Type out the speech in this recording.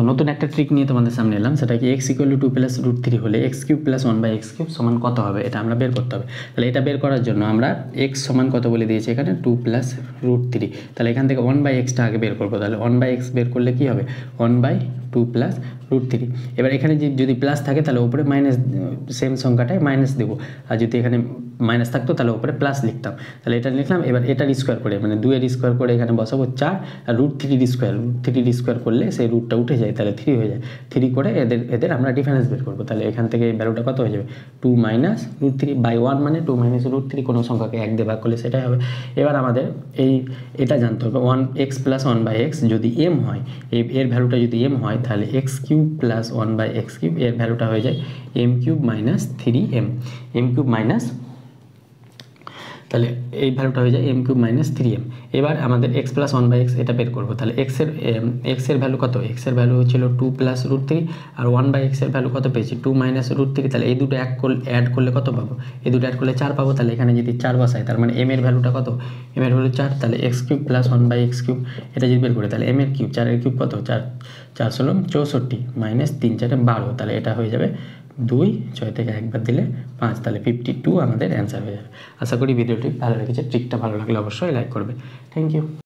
নতুন একটা ট্রিক নিয়ে তোমাদের সামনে এলাম, সেটা কি এক্স ইকুয়াল টু 2 + √3 হলে এক্স কিউব প্লাস 1/x³ সমান কত হবে, এটা আমরা বের করতে হবে। তাহলে এটা বের করার জন্য আমরা এক্স সমান কত বলে দিয়েছি এখানে 2 + √3। তাহলে এখান থেকে 1/xটা আগে বের করবো। তাহলে 1/x বের করলে কি হবে 1/2 + √3। এবার এখানে যদি প্লাস থাকে তাহলে উপরে মাইনাস, সেম সংখ্যাটায় মাইনাস দেবো, আর যদি এখানে মাইনাস থাকতো তাহলে উপরে প্লাস লিখতাম। তাহলে এটা লিখলাম। এবার এটার স্কোয়ার করে মানে 2 এর স্কোয়ার করে এখানে বসাবো 4, আর √3 স্কোয়ার করলে সেই রুটটা উঠে যায়, তাহলে 3 হয়ে যায়। 3 করে এদের আমরা ডিফারেন্স বের করবো। তাহলে এখান থেকে এই ভ্যালুটা কত হয়ে যাবে 2 - √3/1 মানে 2 - √3, কোনো সংখ্যাকে 1 দিয়ে ভাগ করলে সেটাই হবে। এবার আমাদের এটা জানতে হবে 1x + 1/x যদি m হয়, এর ভ্যালুটা যদি m হয় তাহলে x³ + 1/x³ এর ভ্যালুটা হয়ে যায় m³ - 3m। তাহলে এই ভ্যালুটা হয়ে যায় m³ - 3m। এবার আমাদের x + 1/x এটা বের করবো। তাহলে x এর ভ্যালু কত, x এর ভ্যালু হচ্ছিল 2 + √3, আর 1/x এর ভ্যালু কত পেয়েছি 2 - √3। তাহলে এই দুটো অ্যাড করলে কত পাবো, এই দুটো অ্যাড করলে 4 পাবো। তাহলে এখানে যদি 4 বসাই তার মানে m এর ভ্যালুটা কত, m এর ভ্যালু 4। তাহলে x³ + 1/x³ এটা যদি বের করি তাহলে m এর কিউব, 4 এর কিউব কত 4 4 × 16 64 - 3 × 4 12। তাহলে এটা হয়ে যাবে 2, 6 থেকে একবার দিলে 5, তাহলে 52 আমাদের অ্যান্সার হয়ে যাবে। আশা করি ভিডিওটি ভালো লেগেছে। ট্রিকটা ভালো লাগলে অবশ্যই লাইক করবে। Thank you.